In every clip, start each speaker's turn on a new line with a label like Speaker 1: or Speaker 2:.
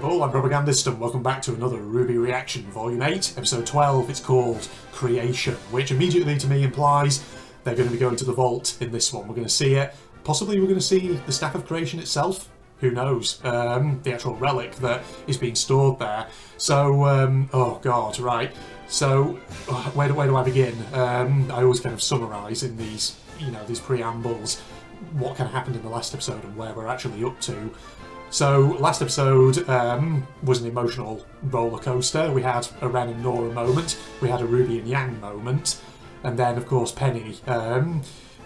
Speaker 1: people, I'm Propagandist and welcome back to another RWBY Reaction, Volume 8, Episode 12. It's called Creation, which immediately to me implies they're going to be going to the vault in this one. We're going to see it. Possibly we're going to see the Staff of Creation itself. Who knows? The actual relic that is being stored there. So, oh god, right. So, where do I begin? I always kind of summarise in these, these preambles what kind of happened in the last episode and where we're actually up to. So, last episode was an emotional roller coaster. We had a Ren and Nora moment, we had a Ruby and Yang moment, and then, of course, Penny,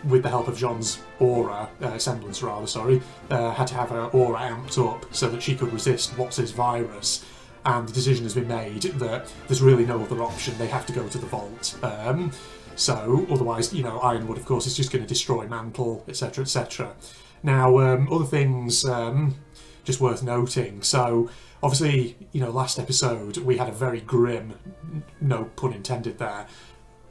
Speaker 1: with the help of John's aura, semblance rather, sorry, had to have her aura amped up so that she could resist What's-His virus. And the decision has been made that there's really no other option, they have to go to the vault. So, otherwise, Ironwood, of course, is just going to destroy Mantle, etc., etc. Now, other things just worth noting. So, obviously, last episode we had a very grim, no pun intended there,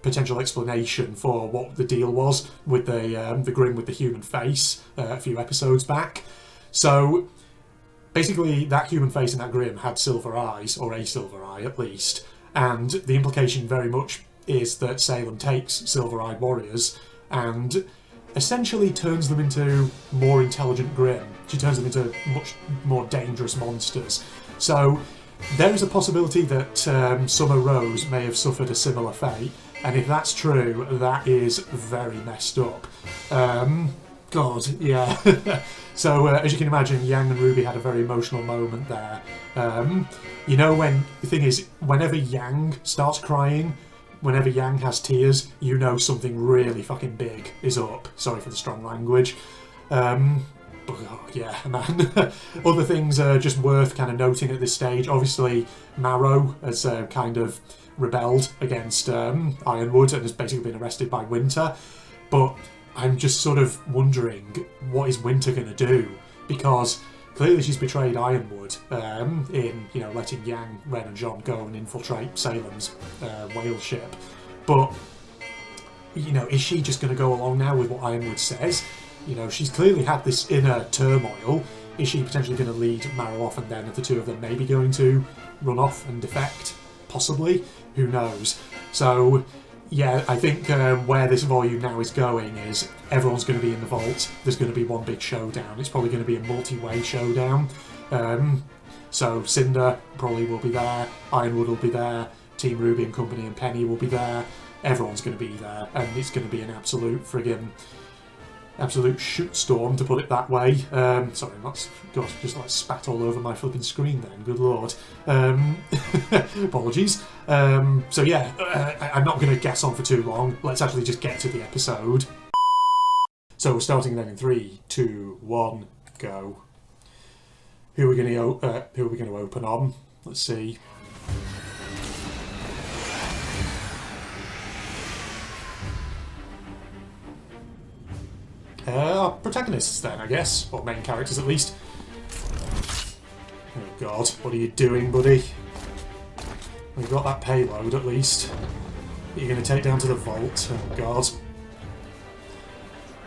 Speaker 1: potential explanation for what the deal was with the Grim with the human face a few episodes back. So, basically, that human face and that Grim had silver eyes, or a silver eye at least, and the implication very much is that Salem takes silver-eyed warriors and essentially turns them into more intelligent Grim. She turns them into much more dangerous monsters. So there is a possibility that Summer Rose may have suffered a similar fate, and if that's true, that is very messed up. God, yeah. So, as you can imagine, Yang and Ruby had a very emotional moment there. When the thing is, whenever Yang starts crying, whenever Yang has tears, you know something really fucking big is up. Sorry for the strong language. Yeah, man. Other things are just worth kind of noting at this stage. Obviously, Marrow has kind of rebelled against Ironwood and has basically been arrested by Winter. But I'm just sort of wondering, what is Winter going to do? Because clearly she's betrayed Ironwood in, letting Yang, Ren and John go and infiltrate Salem's whale ship. But, is she just going to go along now with what Ironwood says? She's clearly had this inner turmoil. Is she potentially going to lead Marrow off and then the two of them maybe going to run off and defect? Possibly. Who knows? So, yeah, I think where this volume now is going is everyone's going to be in the vault. There's going to be one big showdown. It's probably going to be a multi-way showdown. So Cinder probably will be there. Ironwood will be there. Team Ruby and Company and Penny will be there. Everyone's going to be there. And it's going to be an absolute shitstorm, to put it that way. Sorry, gosh, just like spat all over my flipping screen then, good lord. Apologies. So yeah, I'm not going to guess on for too long. Let's actually just get to the episode. So we're starting then in 3, 2, 1, go. Who are we going to open on? Let's see. Protagonists then, I guess, or main characters at least. Oh god, what are you doing, buddy? We've got that payload at least. That you're going to take down to the vault. Oh god.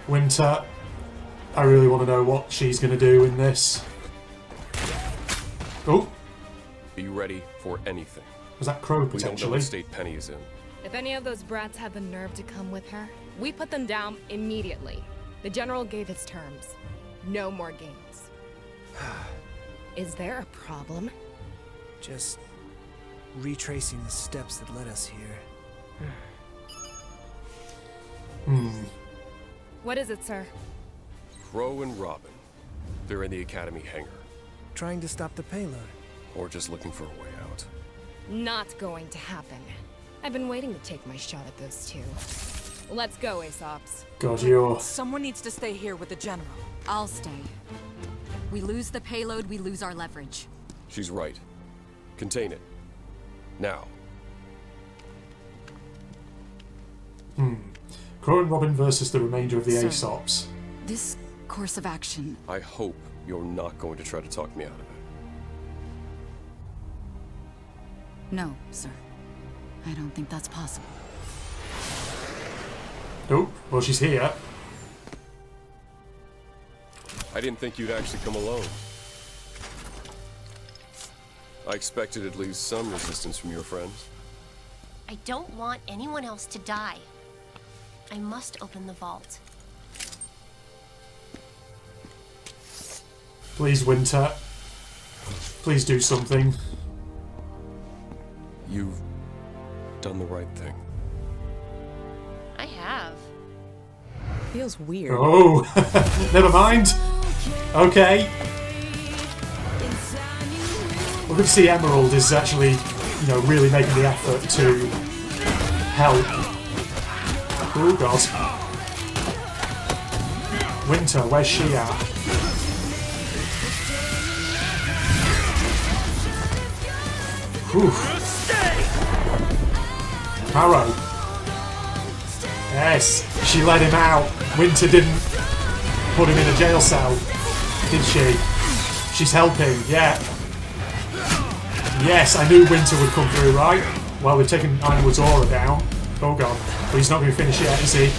Speaker 1: Winter, I really want to know what she's going to do in this. Oh!
Speaker 2: Be ready for anything.
Speaker 1: Was that Crow potentially?
Speaker 2: We don't know what state Penny is in.
Speaker 3: If any of those brats have the nerve to come with her, we put them down immediately. The General gave his terms. No more games. Is there a problem?
Speaker 4: Just retracing the steps that led us here.
Speaker 3: What is it, sir?
Speaker 2: Crow and Robin. They're in the Academy hangar.
Speaker 4: Trying to stop the payload.
Speaker 2: Or just looking for a way out.
Speaker 3: Not going to happen. I've been waiting to take my shot at those two. Let's go, Aesops.
Speaker 1: God, you're...
Speaker 5: Someone needs to stay here with the General.
Speaker 6: I'll stay. We lose the payload, we lose our leverage.
Speaker 2: She's right. Contain it. Now.
Speaker 1: Crow and Robin versus the remainder of the
Speaker 6: Sir,
Speaker 1: Aesops.
Speaker 6: This course of action...
Speaker 2: I hope you're not going to try to talk me out of it.
Speaker 6: No, sir. I don't think that's possible.
Speaker 1: Oh, well, she's here.
Speaker 2: I didn't think you'd actually come alone. I expected at least some resistance from your friends.
Speaker 7: I don't want anyone else to die. I must open the vault.
Speaker 1: Please, Winter. Please do something.
Speaker 2: You've done the right thing.
Speaker 7: I have.
Speaker 5: Feels weird.
Speaker 1: Oh, never mind. Okay. Well, good to see Emerald is actually, you know, really making the effort to help. Oh God. Winter, where's she at? Whew. Harrow. Yes, she let him out. Winter didn't put him in a jail cell, did she? She's helping, yeah. Yes, I knew Winter would come through, right? Well, we've taken Ironwood's aura down. Oh God, but he's not going to finish yet, is he?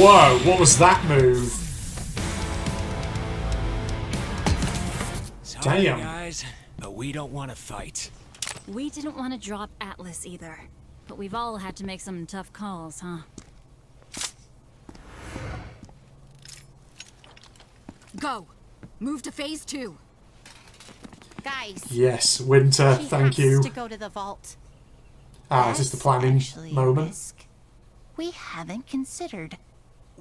Speaker 1: Whoa, what was that move?
Speaker 4: Sorry,
Speaker 1: Damn.
Speaker 4: guys, but we don't want to fight.
Speaker 6: We didn't want to drop Atlas either, but we've all had to make some tough calls, huh? Go! Move to phase 2!
Speaker 7: Guys.
Speaker 1: Yes, Winter,
Speaker 7: She
Speaker 1: thank
Speaker 7: has
Speaker 1: you.
Speaker 7: to go to the vault.
Speaker 1: Ah, is this the planning
Speaker 7: Actually, a
Speaker 1: moment?
Speaker 7: risk we haven't considered.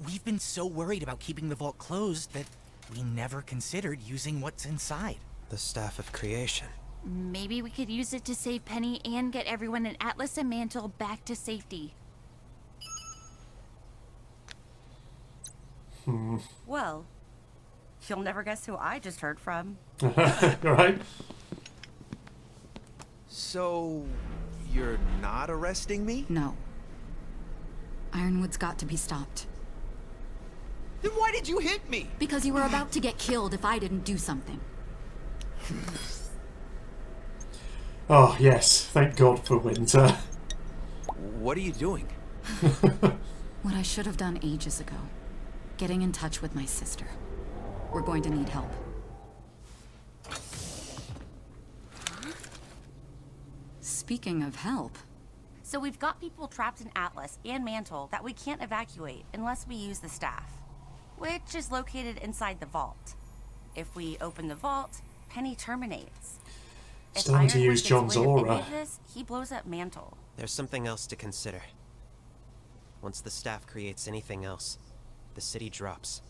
Speaker 8: We've been so worried about keeping the vault closed that we never considered using what's inside.
Speaker 9: The Staff of Creation.
Speaker 6: Maybe we could use it to save Penny and get everyone in Atlas and Mantle back to safety.
Speaker 10: Well, you'll never guess who I just heard from.
Speaker 1: Right?
Speaker 11: So, you're not arresting me?
Speaker 6: No. Ironwood's got to be stopped.
Speaker 11: Then why did you hit me?
Speaker 6: Because you were about to get killed if I didn't do something.
Speaker 1: Oh, yes, thank God for Winter.
Speaker 11: What are you doing?
Speaker 6: What I should have done ages ago. Getting in touch with my sister. We're going to need help. Speaking of help...
Speaker 10: So we've got people trapped in Atlas and Mantle that we can't evacuate unless we use the staff, which is located inside the vault. If we open the vault, Penny terminates.
Speaker 1: Still need to
Speaker 10: Ironwood
Speaker 1: use
Speaker 10: gets
Speaker 1: John's
Speaker 10: wind of any
Speaker 1: aura.
Speaker 10: of this, he blows up Mantle.
Speaker 9: There's something else to consider. Once the staff creates anything else, the city drops.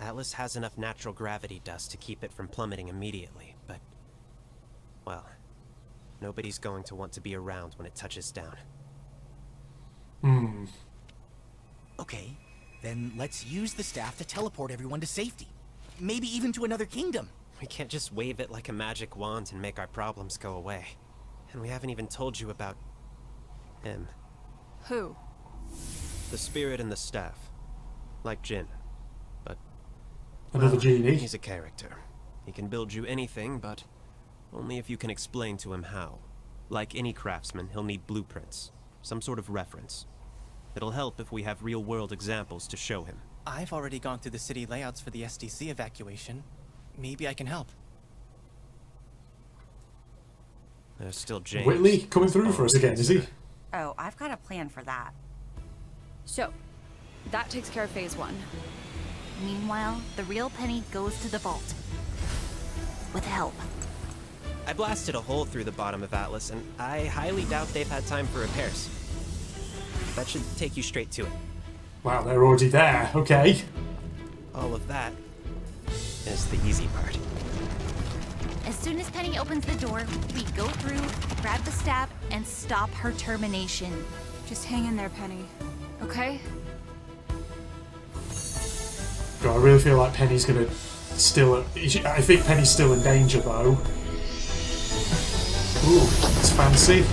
Speaker 9: Atlas has enough natural gravity dust to keep it from plummeting immediately, but... well, nobody's going to want to be around when it touches down.
Speaker 8: Okay, then let's use the staff to teleport everyone to safety. Maybe even to another kingdom.
Speaker 9: We can't just wave it like a magic wand and make our problems go away. And we haven't even told you about... him.
Speaker 5: Who?
Speaker 9: The spirit and the staff. Like Jin. But...
Speaker 1: Another genie.
Speaker 9: he's a character. He can build you anything, but... only if you can explain to him how. Like any craftsman, he'll need blueprints. Some sort of reference. It'll help if we have real-world examples to show him.
Speaker 12: I've already gone through the city layouts for the SDC evacuation. Maybe I can help.
Speaker 9: There's still James.
Speaker 1: Whitley coming through for us again, is he?
Speaker 10: Oh, I've got a plan for that.
Speaker 3: So, that takes care of phase 1.
Speaker 10: Meanwhile, the real Penny goes to the vault. With help.
Speaker 9: I blasted a hole through the bottom of Atlas, and I highly doubt they've had time for repairs. That should take you straight to it.
Speaker 1: Wow, they're already there. Okay.
Speaker 9: All of that is the easy part.
Speaker 6: As soon as Penny opens the door, we go through, grab the staff, and stop her termination.
Speaker 3: Just hang in there, Penny. Okay?
Speaker 1: God, I really feel like Penny's gonna still... I think Penny's still in danger, though. Ooh, it's fancy.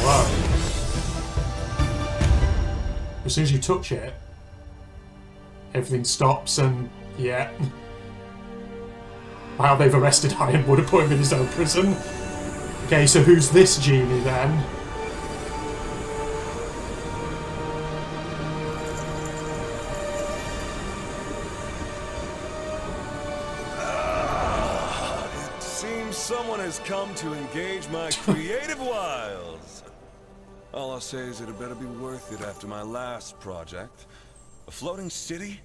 Speaker 1: Whoa. As soon as you touch it, everything stops and... yeah. Wow, they've arrested Ironwood and put him in his own prison. Okay, so who's this genie then?
Speaker 13: someone has come to engage my creative wiles. All I'll say is it better be worth it after my last project. A floating city?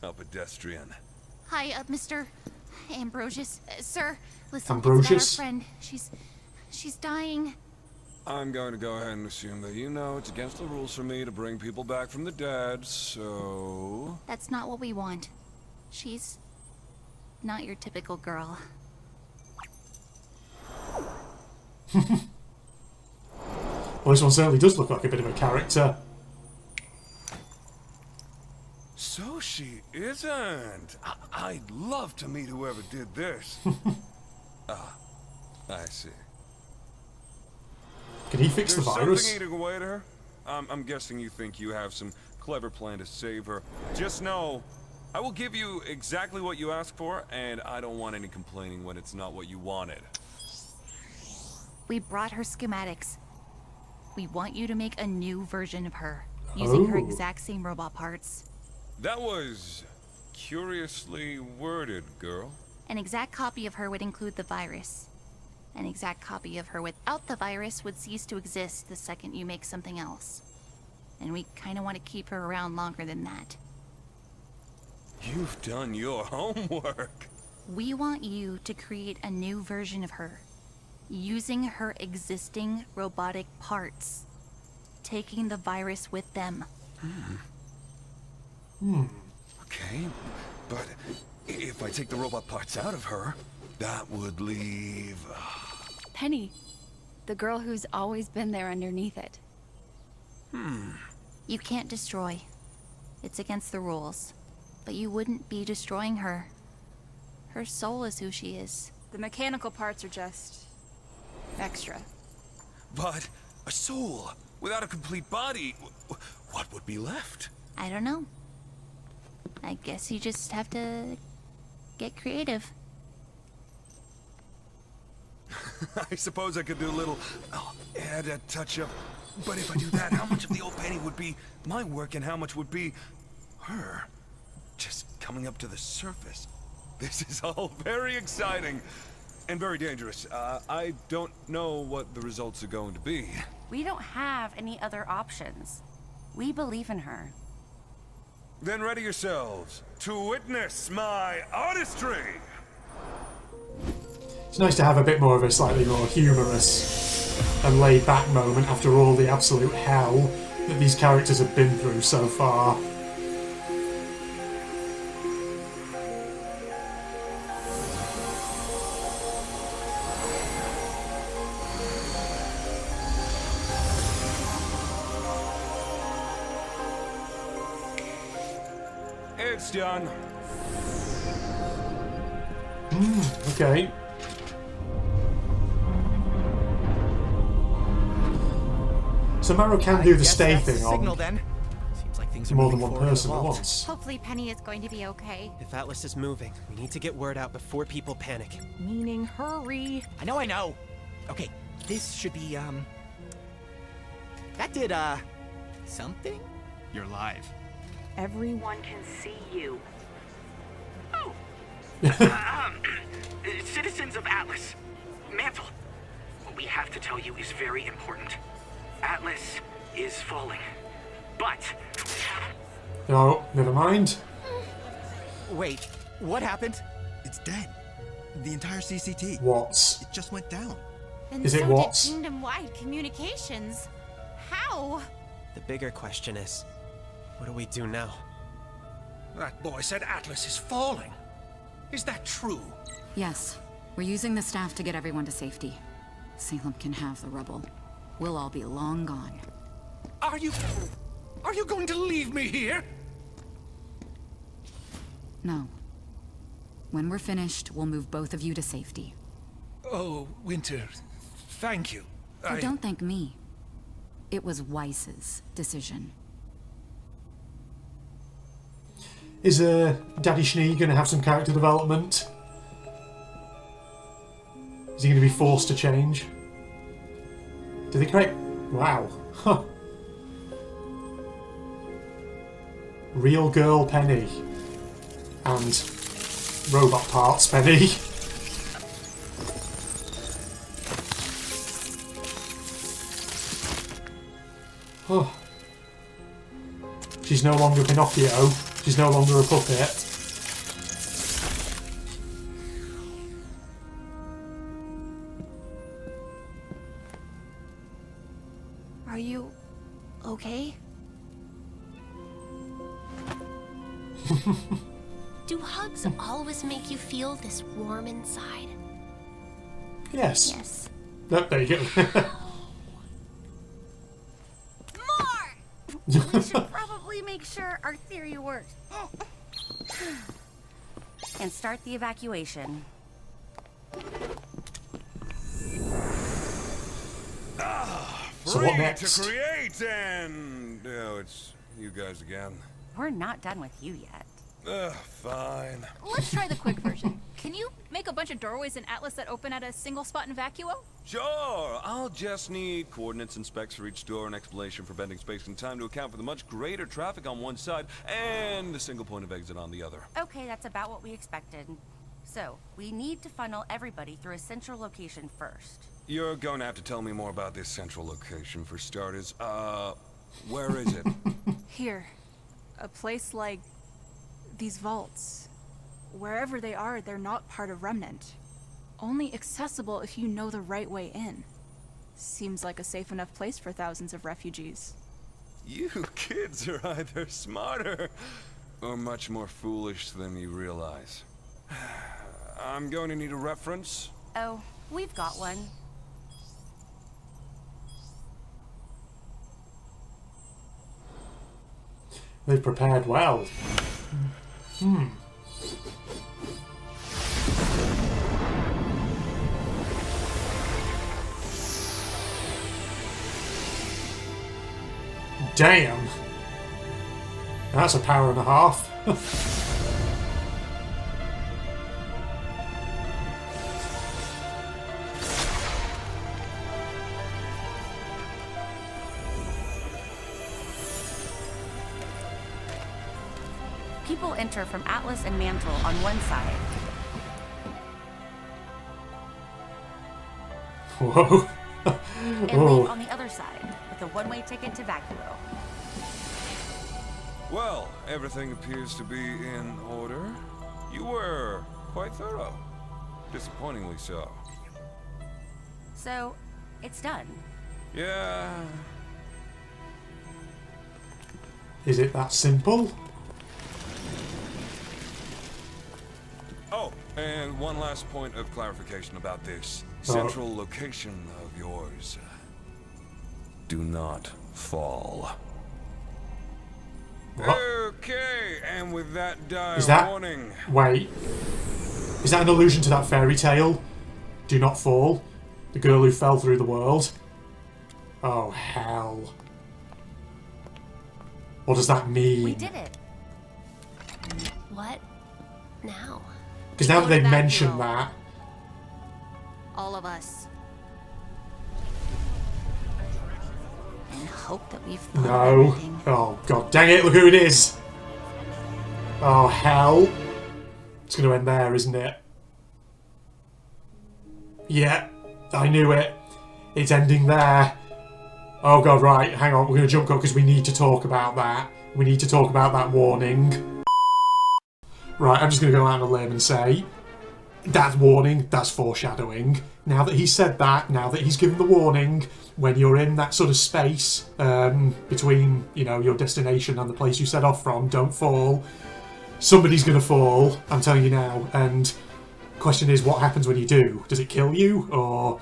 Speaker 13: How pedestrian.
Speaker 14: Hi, Mr. Ambrosius. Sir, listen,
Speaker 1: Ambrosius?
Speaker 14: it's about our friend. She's dying.
Speaker 13: I'm going to go ahead and assume that you know it's against the rules for me to bring people back from the dead, so...
Speaker 14: That's not what we want. She's not your typical girl.
Speaker 1: Well, this one certainly does look like a bit of a character.
Speaker 13: So she isn't. I'd love to meet whoever did this. Ah, I see.
Speaker 1: Can he fix the virus?
Speaker 13: There's something eating away at her. I'm guessing you think you have some clever plan to save her. Just know, I will give you exactly what you asked for, and I don't want any complaining when it's not what you wanted.
Speaker 14: We brought her schematics. We want you to make a new version of her, using her exact same robot parts.
Speaker 13: That was curiously worded, girl.
Speaker 14: An exact copy of her would include the virus. An exact copy of her without the virus would cease to exist the second you make something else. And we kind of want to keep her around longer than that.
Speaker 13: You've done your homework.
Speaker 14: We want you to create a new version of her, using her existing robotic parts, taking the virus with them.
Speaker 13: Okay, but if I take the robot parts out of her, that would leave...
Speaker 15: Penny, the girl who's always been there underneath it.
Speaker 14: You can't destroy. It's against the rules. But you wouldn't be destroying her. Her soul is who she is.
Speaker 15: The mechanical parts are just... extra.
Speaker 13: But a soul without a complete body, what would be left?
Speaker 14: I don't know. I guess you just have to get creative.
Speaker 13: I suppose I could do a little, add a touch-up. But if I do that, how much of the old Penny would be my work and how much would be her? Just coming up to the surface. This is all very exciting and very dangerous. I don't know what the results are going to be.
Speaker 10: We don't have any other options. We believe in her.
Speaker 13: Then ready yourselves to witness my artistry!
Speaker 1: It's nice to have a bit more of a slightly more humorous and laid-back moment after all the absolute hell that these characters have been through so far.
Speaker 13: It's done.
Speaker 1: Okay. So Maro can do the stay thing on
Speaker 8: Seems like things are
Speaker 1: more than
Speaker 8: moving
Speaker 1: one
Speaker 8: forward in the
Speaker 1: person at
Speaker 8: vault.
Speaker 1: once.
Speaker 5: Hopefully Penny is going to be okay.
Speaker 9: If Atlas is moving, we need to get word out before people panic.
Speaker 5: Meaning hurry.
Speaker 8: I know. Okay, this should be, that did, something?
Speaker 16: You're live.
Speaker 17: Everyone can see you.
Speaker 8: Oh! Citizens of Atlas, Mantle, what we have to tell you is very important. Atlas is falling, but...
Speaker 1: No, never mind.
Speaker 8: Wait, what happened?
Speaker 16: It's dead. The entire CCT.
Speaker 1: What?
Speaker 16: It just went down.
Speaker 5: And
Speaker 1: Is it
Speaker 5: so
Speaker 1: what?
Speaker 5: did kingdom-wide communications. How?
Speaker 9: The bigger question is, what do we do now?
Speaker 8: That boy said Atlas is falling. Is that true?
Speaker 6: Yes. We're using the staff to get everyone to safety. Salem can have the rubble. We'll all be long gone.
Speaker 8: Are you going to leave me here?
Speaker 6: No. When we're finished, we'll move both of you to safety.
Speaker 8: Oh, Winter, thank you.
Speaker 6: Oh, don't thank me. It was Weiss's decision.
Speaker 1: Is Daddy Schnee going to have some character development? Is he going to be forced to change? Do they create... Wow. Huh. Real girl Penny. And robot parts Penny. Oh. She's no longer Pinocchio. She's no longer a puppet.
Speaker 14: Are you okay?
Speaker 7: Do hugs always make you feel this warm inside?
Speaker 1: Yes.
Speaker 14: Yes.
Speaker 1: No, there you go.
Speaker 10: We should probably make sure our theory works. And start the evacuation.
Speaker 1: So what
Speaker 13: Free
Speaker 1: next?
Speaker 13: to create and... Oh, it's you guys again.
Speaker 10: We're not done with you yet.
Speaker 13: Fine.
Speaker 18: Let's try the quick version. Can you make a bunch of doorways in Atlas that open at a single spot in Vacuo?
Speaker 13: Sure, I'll just need coordinates and specs for each door, an explanation for bending space and time to account for the much greater traffic on one side, and a single point of exit on the other.
Speaker 10: Okay, that's about what we expected. So, we need to funnel everybody through a central location first.
Speaker 13: You're going to have to tell me more about this central location for starters. Where is it?
Speaker 18: Here. A place like these vaults. Wherever they are, they're not part of Remnant. Only accessible if you know the right way in. Seems like a safe enough place for thousands of refugees.
Speaker 13: You kids are either smarter or much more foolish than you realize. I'm going to need a reference.
Speaker 10: Oh, we've got one.
Speaker 1: They've prepared well. Damn. That's a power and a half.
Speaker 10: People enter from Atlas and Mantle on one side.
Speaker 1: Whoa.
Speaker 10: And leave on the other side, with a one-way ticket to Vacuo.
Speaker 13: Well, everything appears to be in order. You were quite thorough. Disappointingly so.
Speaker 10: So, it's done.
Speaker 13: Yeah.
Speaker 1: Is it that simple?
Speaker 13: Oh, and one last point of clarification about this central location of yours. Do not fall.
Speaker 1: What?
Speaker 13: Okay, and with that dire
Speaker 1: Is that...
Speaker 13: warning.
Speaker 1: Wait. Is that an allusion to that fairy tale? Do not fall. The girl who fell through the world. Oh, hell. What does that mean?
Speaker 10: We did it.
Speaker 7: What now?
Speaker 1: Because now that they've mentioned that...
Speaker 14: All of us. And hope that we've thought of
Speaker 1: No.
Speaker 14: everything.
Speaker 1: Oh, god dang it, look who it is! Oh, hell. It's going to end there, isn't it? Yeah, I knew it. It's ending there. Oh god, right, hang on, we're going to jump cut because we need to talk about that. We need to talk about that warning. Right, I'm just going to go out on a limb and say, that's warning, that's foreshadowing. Now that he's said that, now that he's given the warning, when you're in that sort of space between, you know, your destination and the place you set off from, don't fall. Somebody's going to fall, I'm telling you now, and question is, what happens when you do? Does it kill you, or...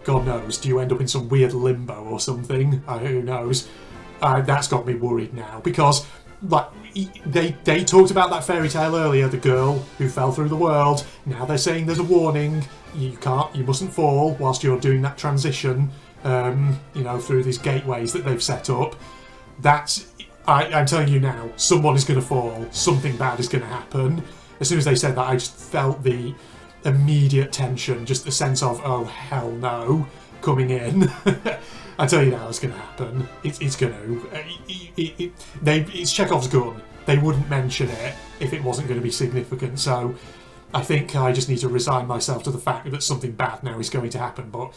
Speaker 1: God knows, do you end up in some weird limbo or something? Who knows? That's got me worried now, because like they talked about that fairy tale earlier, the girl who fell through the world. Now they're saying there's a warning. You mustn't fall whilst you're doing that transition, you know, through these gateways that they've set up. I'm telling you now, someone is going to fall. Something bad is going to happen. As soon as they said that, I just felt the immediate tension, just the sense of, oh hell no, coming in. I tell you now, it's going to happen. It's going to. It's Chekhov's gun. They wouldn't mention it if it wasn't going to be significant. So I think I just need to resign myself to the fact that something bad now is going to happen. But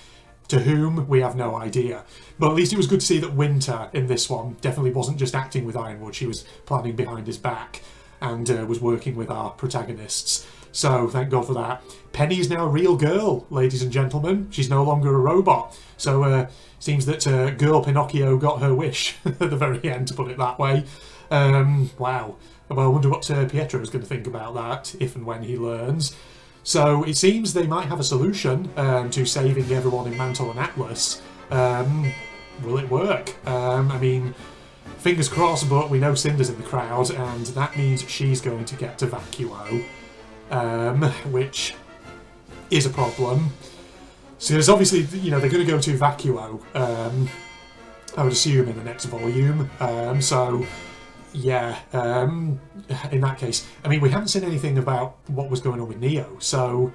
Speaker 1: To whom, we have no idea. But at least it was good to see that Winter in this one definitely wasn't just acting with Ironwood, she was planning behind his back and was working with our protagonists. So thank God for that. Penny is now a real girl, ladies and gentlemen. She's no longer a robot. So seems that girl Pinocchio got her wish at the very end, to put it that way. Wow. Well, I wonder what Pietro is going to think about that, if and when he learns. So it seems they might have a solution to saving everyone in Mantle and Atlas. Will it work? I mean, fingers crossed, but we know Cinder's in the crowd, and that means she's going to get to Vacuo, which is a problem. So there's obviously, you know, they're going to go to Vacuo, I would assume, in the next volume. So, yeah, in that case, I mean, we haven't seen anything about what was going on with Neo, so,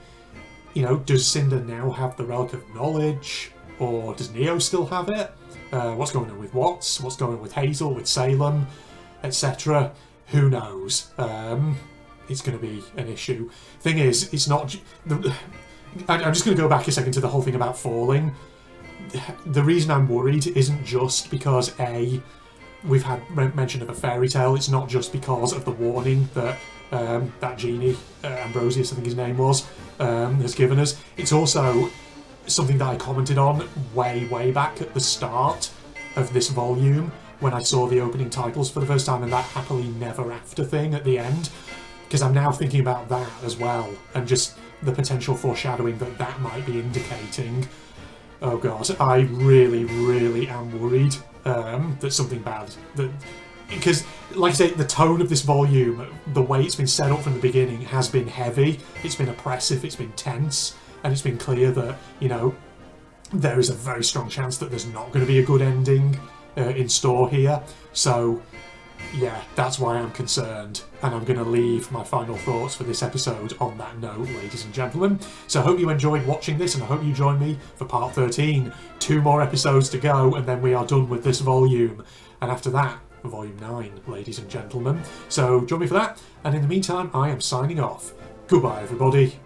Speaker 1: you know, does Cinder now have the Relic of Knowledge, or does Neo still have it? What's going on with Watts? What's going on with Hazel, with Salem, etc.? Who knows? It's going to be an issue. Thing is, it's not... I'm just going to go back a second to the whole thing about falling. The reason I'm worried isn't just because, A, we've had mention of a fairy tale. It's not just because of the warning that that genie, Ambrosius, I think his name was, has given us. It's also something that I commented on way back at the start of this volume when I saw the opening titles for the first time and that happily never after thing at the end. Because I'm now thinking about that as well, and just the potential foreshadowing that that might be indicating. Oh god, I really am worried that something bad... Because, like I say, the tone of this volume, the way it's been set up from the beginning, has been heavy, it's been oppressive, it's been tense, and it's been clear that, you know, there is a very strong chance that there's not going to be a good ending in store here. So, yeah, that's why I'm concerned, and I'm going to leave my final thoughts for this episode on that note, ladies and gentlemen. So I hope you enjoyed watching this, and I hope you join me for part 13. 2 more episodes to go, and then we are done with this volume. And after that, volume 9, ladies and gentlemen. So join me for that, and in the meantime, I am signing off. Goodbye, everybody.